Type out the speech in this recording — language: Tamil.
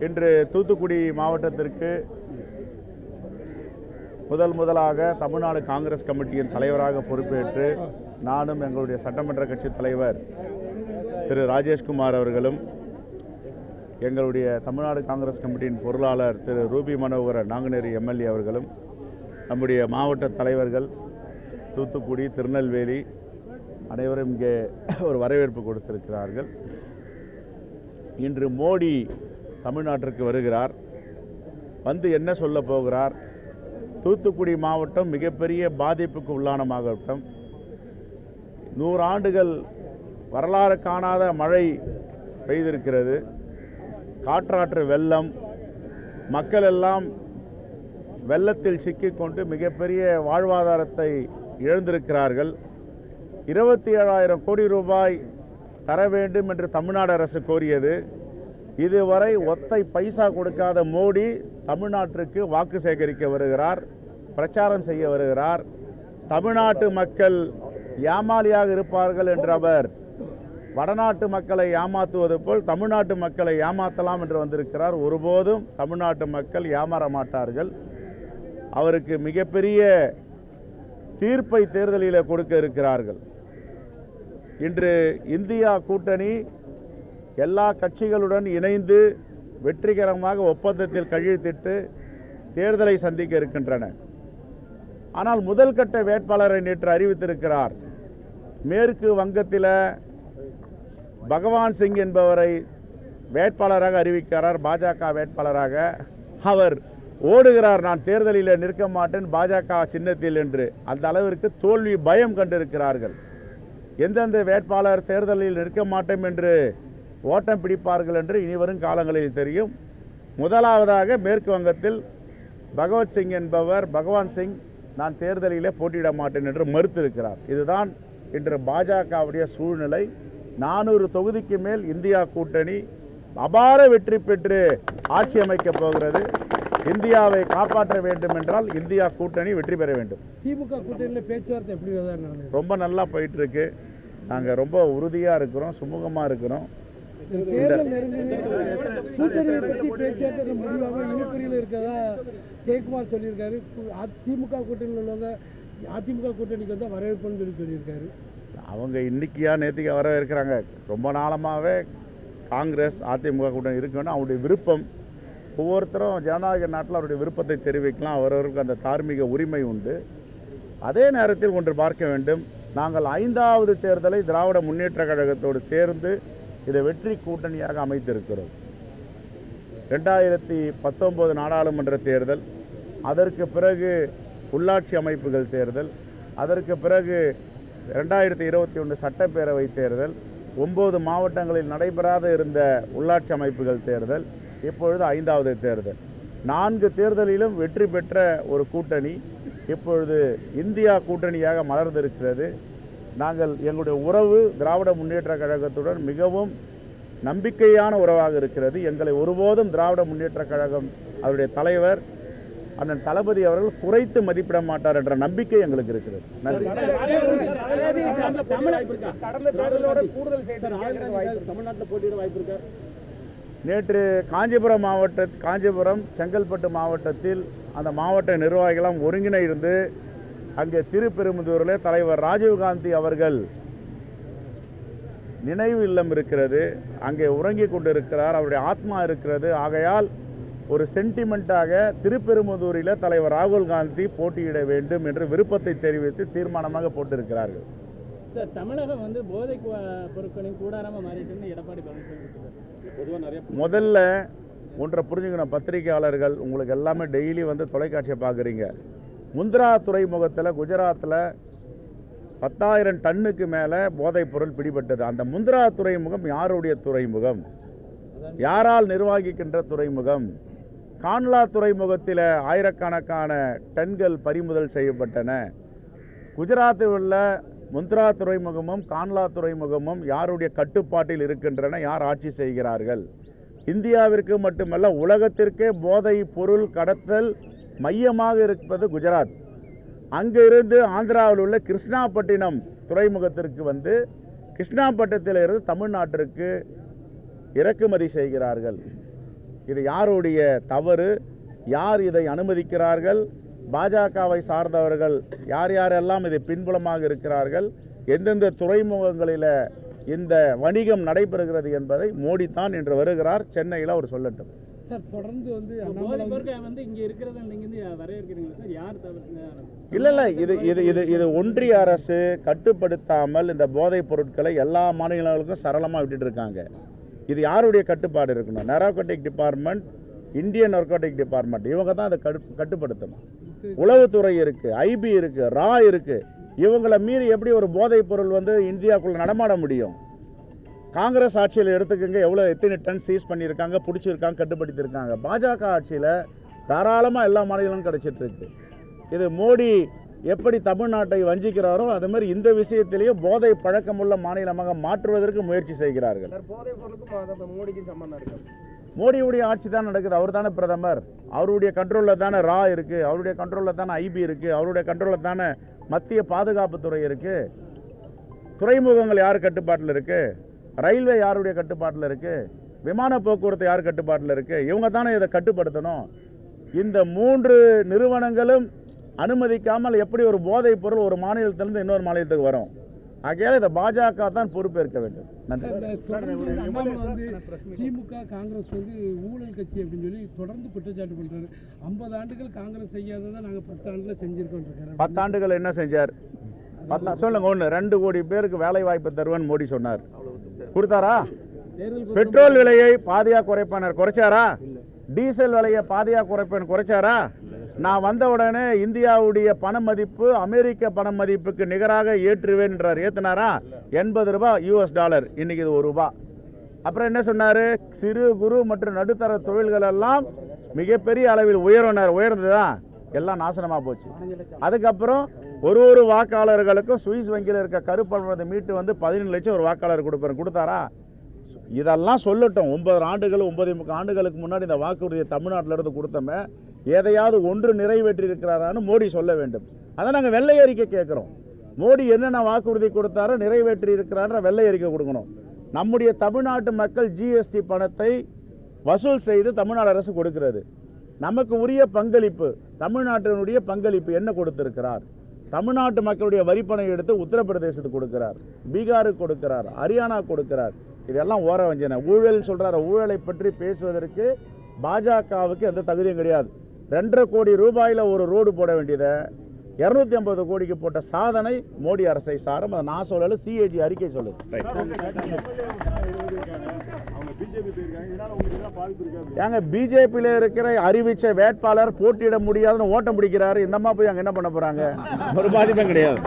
இன்று தூத்துக்குடி மாவட்டத்திற்கு முதலாக தமிழ்நாடு காங்கிரஸ் கமிட்டியின் தலைவராக பொறுப்பேற்று நானும் எங்களுடைய சட்டமன்ற கட்சி தலைவர் திரு ராஜேஷ்குமார் அவர்களும் எங்களுடைய தமிழ்நாடு காங்கிரஸ் கமிட்டியின் பொருளாளர் திரு ரூபி மனோகர நாங்குநேரி எம்எல்ஏ அவர்களும் நம்முடைய மாவட்ட தலைவர்கள் தூத்துக்குடி திருநெல்வேலி அனைவரும் இங்கே ஒரு வரவேற்பு கொடுத்திருக்கிறார்கள். இன்று மோடி தமிழ்நாட்டிற்கு வருகிறார். வந்து என்ன சொல்ல போகிறார்? தூத்துக்குடி மாவட்டம் மிகப்பெரிய பாதிப்புக்கு உள்ளான மாவட்டம். 100 ஆண்டுகள் வரலாறு காணாத மழை பெய்திருக்கிறது. காற்றாற்று வெள்ளம், மக்கள் எல்லாம் வெள்ளத்தில் சிக்கிக்கொண்டு மிகப்பெரிய வாழ்வாதாரத்தை இழந்திருக்கிறார்கள். 27,000 கோடி ரூபாய் தர வேண்டும் என்று தமிழ்நாடு அரசு கோரியது. இதுவரை ஒத்தை பைசா கொடுக்காத மோடி தமிழ்நாட்டிற்கு வாக்கு சேகரிக்க வருகிறார், பிரச்சாரம் செய்ய வருகிறார். தமிழ்நாட்டு மக்கள் ஏமாளியாக இருப்பார்கள் என்று அவர் வடநாட்டு மக்களை ஏமாற்றுவது போல் தமிழ்நாட்டு மக்களை ஏமாற்றலாம் என்று வந்திருக்கிறார். ஒருபோதும் தமிழ்நாட்டு மக்கள் ஏமாற மாட்டார்கள். அவருக்கு மிகப்பெரிய தீர்ப்பை தேர்தலில் கொடுக்க இருக்கிறார்கள். இன்று இந்தியா கூட்டணி எல்லா கட்சிகளுடன் இணைந்து வெற்றிகரமாக ஒப்பந்தத்தில் கையெழுத்திட்டு தேர்தலை சந்திக்க இருக்கின்றன. ஆனால் முதல் கட்ட வேட்பாளரை நேற்று அறிவித்திருக்கிறார். மேற்கு வங்கத்தில் பகவான் சிங் என்பவரை வேட்பாளராக அறிவிக்கிறார், பாஜக வேட்பாளராக. அவர் ஓடுகிறார், நான் தேர்தலில் நிற்க மாட்டேன் பாஜக சின்னத்தில் என்று. அந்த அளவிற்கு தோல்வி பயம் கண்டிருக்கிறார்கள். எந்தெந்த வேட்பாளர் தேர்தலில் நிற்க மாட்டோம் என்று ஓட்டம் பிடிப்பார்கள் என்று இனிவரும் காலங்களில் தெரியும். முதலாவதாக மேற்கு வங்கத்தில் பகவத் சிங் என்பவர், பகவான் சிங், நான் தேர்தலிலே போட்டியிட மாட்டேன் என்று மறுத்திருக்கிறார். இதுதான் இன்று பாஜகவுடைய சூழ்நிலை. 400 தொகுதிக்கு மேல் இந்தியா கூட்டணி அபார வெற்றி பெற்று ஆட்சி அமைக்கப் போகிறது. இந்தியாவை காப்பாற்ற வேண்டும் என்றால் இந்தியா கூட்டணி வெற்றி பெற வேண்டும். திமுக கூட்டணியில் பேச்சுவார்த்தை எப்படி நடந்தது? ரொம்ப நல்லா போயிட்டு இருக்கு. நாங்கள் ரொம்ப உறுதியாக இருக்கிறோம், சுமூகமாக இருக்கிறோம். கூட்டணியை பற்றி பேச்சுவார்த்தை முடிவாக இழுப்பறியில் இருக்கிறதா ஜெயக்குமார் சொல்லியிருக்காரு. திமுக கூட்டணியில் உள்ளவங்க அதிமுக கூட்டணிக்கு வந்து வரவேற்புன்னு சொல்லியிருக்காரு. அவங்க இன்னைக்கியா நேற்றுக்கு வரவேற்கிறாங்க. ரொம்ப நாளமாகவே காங்கிரஸ் அதிமுக கூட்டணி இருக்கணும், அவருடைய விருப்பம். ஒவ்வொருத்தரும் ஜனநாயக நாட்டில் அவருடைய விருப்பத்தை தெரிவிக்கலாம், அவரவருக்கு அந்த தார்மீக உரிமை உண்டு. அதே நேரத்தில் ஒன்று பார்க்க வேண்டும், நாங்கள் 5வது தேர்தலை திராவிட முன்னேற்ற கழகத்தோடு சேர்ந்து இதை வெற்றி கூட்டணியாக அமைத்திருக்கிறோம். 2019 நாடாளுமன்ற தேர்தல், அதற்கு பிறகு உள்ளாட்சி அமைப்புகள் தேர்தல், அதற்கு பிறகு 2021 சட்டப்பேரவை தேர்தல், 9 மாவட்டங்களில் நடைபெறாத இருந்த உள்ளாட்சி அமைப்புகள் தேர்தல், இப்பொழுது 5வது தேர்தல். 4 தேர்தலிலும் வெற்றி பெற்ற ஒரு கூட்டணி இப்பொழுது இந்தியா கூட்டணியாக மலர்ந்திருக்கிறது. நாங்கள் எங்களுடைய உறவு திராவிட முன்னேற்ற கழகத்துடன் மிகவும் நம்பிக்கையான உறவாக இருக்கிறது. எங்களை ஒருபோதும் திராவிட முன்னேற்ற கழகம் அவருடைய தலைவர் அண்ணன் தளபதி அவர்கள் குறைத்து மதிப்பிட மாட்டார் என்ற நம்பிக்கை எங்களுக்கு இருக்கிறது. நன்றி. நேற்று காஞ்சிபுரம் செங்கல்பட்டு மாவட்டத்தில் அந்த மாவட்ட நிர்வாகிகளும் ஒருங்கிணைந்து அங்கே திருப்பெரும்புதூரில் தலைவர் ராஜீவ்காந்தி அவர்கள் நினைவு இல்லம் இருக்கிறது, அங்கே உறங்கி கொண்டிருக்கிறார், அவருடைய ஆத்மா இருக்கிறது. ஆகையால் ஒரு சென்டிமெண்ட்டாக திருப்பெரும்புதூரில் தலைவர் ராகுல் காந்தி போட்டியிட வேண்டும் என்று விருப்பத்தை தெரிவித்து தீர்மானமாக போட்டிருக்கிறார்கள். சார், தமிழகம் வந்து போதை பொருட்களின் கூடாரமாக மாறிட்டு எடப்பாடி பழனிசாமி முதல்ல ஒன்றை புரிஞ்சுக்கணும். பத்திரிகையாளர்கள் உங்களுக்கு எல்லாமே டெய்லி வந்து தொலைக்காட்சியை பார்க்குறீங்க. முந்திரா துறைமுகத்தில் குஜராத்தில் 10,000 டன்னுக்கு மேலே போதைப் பொருள் பிடிபட்டது. அந்த முந்திரா துறைமுகம் யாருடைய துறைமுகம்? யாரால் நிர்வகிக்கின்ற துறைமுகம்? கான்லா துறைமுகத்தில் ஆயிரக்கணக்கான டன்கள் பறிமுதல் செய்யப்பட்டன. குஜராத்தில் உள்ள முந்திரா துறைமுகமும் கான்லா துறைமுகமும் யாருடைய கட்டுப்பாட்டில் இருக்கின்றன? யார் ஆட்சி செய்கிறார்கள்? இந்தியாவிற்கு மட்டுமல்ல உலகத்திற்கே போதை பொருள் கடத்தல் மையமாக இருப்பது குஜராத். அங்கிருந்து ஆந்திராவில் உள்ள கிருஷ்ணாப்பட்டினம் துறைமுகத்திற்கு வந்து கிருஷ்ணாப்பட்டினத்திலிருந்து தமிழ்நாட்டிற்கு இறக்குமதி செய்கிறார்கள். இது யாருடைய தவறு, யார் இதை அனுமதிக்கிறார்கள், பாஜகவை சார்ந்தவர்கள் யார் யாரெல்லாம் இதை பின்புலமாக இருக்கிறார்கள், எந்தெந்த துறைமுகங்களில் இந்த வணிகம் நடைபெறுகிறது என்பதை மோடி தான் என்று வருகிறார். சென்னையில் அவர் சொல்லட்டும். சார் தொடர்ந்து வந்து போதைப் பொருட்களை வந்து இங்க இருக்கிறத நீங்க வரையறுக்கிறீங்களா சார்? யார் தவிர்த்து? இல்லை இது இது இது இது ஒன்றிய அரசு கட்டுப்படுத்தாமல் இந்த போதைப் பொருட்களை எல்லா மாநிலங்களுக்கும் சரளமாக விட்டுட்டு இருக்காங்க. இது யாருடைய கட்டுப்பாடு இருக்கணும்? Narcotic department, Indian narcotic department, இவங்க தான் அதை கட்டுப்படுத்தணும். உளவுத்துறை இருக்கு, ஐபி இருக்கு, ரா இருக்கு. இவங்களை மீறி எப்படி ஒரு போதைப் பொருள் வந்து இந்தியாவுக்குள்ள நடமாட முடியும்? காங்கிரஸ் ஆட்சியில் எடுத்துக்கங்க, எத்தனை டன் சீஸ் பண்ணியிருக்காங்க, பிடிச்சிருக்காங்க, கட்டுப்படுத்தியிருக்காங்க. பாஜக ஆட்சியில் தாராளமாக எல்லா மாநிலங்களும் கிடைச்சிட்டு இருக்கு. இது மோடி எப்படி தமிழ்நாட்டை வஞ்சிக்கிறாரோ அது மாதிரி இந்த விஷயத்திலேயே போதை பழக்கமுள்ள மாநிலமாக மாற்றுவதற்கு முயற்சி செய்கிறார்கள். போதைப் பொருளுக்கும் மோடிக்கு சம்பந்தம் இருக்கு. மோடியுடைய ஆட்சி தான் நடக்குது. அவர் தானே பிரதமர். அவருடைய கண்ட்ரோலில் தானே ரா இருக்கு, அவருடைய கண்ட்ரோலில் தானே ஐபி இருக்கு, அவருடைய கண்ட்ரோலில் தானே மத்திய பாதுகாப்புத்துறை இருக்கு. துறைமுகங்கள் யார் கட்டுப்பாட்டில் இருக்கு? ரயில்வே யாருடைய கட்டுப்பாட்டில் இருக்கு? விமான போக்குவரத்து யார் கட்டுப்பாட்டில் இருக்கு? இவங்க தானே இதை கட்டுப்படுத்தணும். இந்த 3 நிறுவனங்களும் அனுமதிக்காமல் எப்படி ஒரு போதைப் பொருள் ஒரு மாநிலத்திலிருந்து இன்னொரு மாநிலத்துக்கு வரும்? ஆகையால் இதை பாஜக தான் பொறுப்பேற்க வேண்டும். நன்றி. அண்ணாமலை வந்து திமுக காங்கிரஸ் வந்து ஊழல் கட்சி அப்படின்னு சொல்லி தொடர்ந்து குற்றச்சாட்டு பண்றாரு. 50 ஆண்டுகள் காங்கிரஸ் செய்யாததை நாங்கள் 10 ஆண்டுல செஞ்சிருக்கோம். 10 ஆண்டுகள் என்ன செஞ்சார்? சொல்லுங்க. 2 கோடி பேருக்கு வேலை வாய்ப்பு தருவேன் மோடி சொன்னார். கொடுத்தாரா? பெட்ரோல் விலையை பாதியா குறைப்பானர், குறைச்சாரா? டீசல் விலையை பாதியா குறைப்பேன், குறைச்சாரா? நான் வந்த உடனே இந்தியாவுடைய பண மதிப்பு அமெரிக்க பண மதிப்புக்கு நிகராக ஏற்றுவேன்றார். ஏற்றினாரா? 80 ரூபாய் யூஎஸ் டாலர். இன்னைக்கு இது ₹1. அப்புறம் என்ன சொன்னார்? சிறு குறு மற்றும் நடுத்தர தொழில்கள் எல்லாம் மிகப்பெரிய அளவில் உயர்ந்ததா? எல்லாம் நாசனமாக போச்சு. அதுக்கப்புறம் ஒரு வாக்காளர்களுக்கும் சுவிஸ் வங்கியில் இருக்க கருப்பணத்தை மீட்டு வந்து 17 லட்சம் ஒரு வாக்காளர் கொடுப்பாரு. கொடுத்தாரா? இதெல்லாம் சொல்லட்டும். 9 ஆண்டுகளுக்கு முன்னாடி இந்த வாக்குறுதியை தமிழ்நாட்டில் இருந்து கொடுத்தோமே, எதையாவது ஒன்று நிறைவேற்றி இருக்கிறாரான்னு மோடி சொல்ல வேண்டும். அதை நாங்கள் வெள்ளை அறிக்கை கேட்குறோம். மோடி என்னென்ன வாக்குறுதி கொடுத்தாரோ நிறைவேற்றி இருக்கிறார வெள்ளை அறிக்கை கொடுக்கணும். நம்முடைய தமிழ்நாட்டு மக்கள் ஜிஎஸ்டி பணத்தை வசூல் செய்து தமிழ்நாடு அரசு கொடுக்கிறது. நமக்கு உரிய பங்களிப்பு, தமிழ்நாட்டினுடைய பங்களிப்பு என்ன கொடுத்திருக்கிறார்? தமிழ்நாட்டு மக்களுடைய வரிப்பணம் எடுத்து உத்தரப்பிரதேசத்துக்கு கொடுக்கிறார், பீகாருக்கு கொடுக்கிறார், ஹரியானா கொடுக்கிறார். இதெல்லாம் ஓர வஞ்சனை. ஊழல் சொல்றாரு. ஊழலை பற்றி பேசுவதற்கு பாஜகவுக்கு எந்த தகுதியும் கிடையாது. 2.5 கோடி ரூபாயில் ஒரு ரோடு போட வேண்டியதை 250 கோடிக்கு போட்ட சாதனை மோடி அரசை சாரும். அதை நான் சொல்லல, சிஏஜி அறிக்கை சொல்லுது. ஏங்க பிஜேபியில் இருக்கிற அறிவிச்ச வேட்பாளர் போட்டியிட முடியாதுன்னு ஓட்டம் பிடிக்கிறாரு. இந்த மாதிரி போய் அங்கே என்ன பண்ண போறாங்க? ஒரு பாதிப்பும் கிடையாது.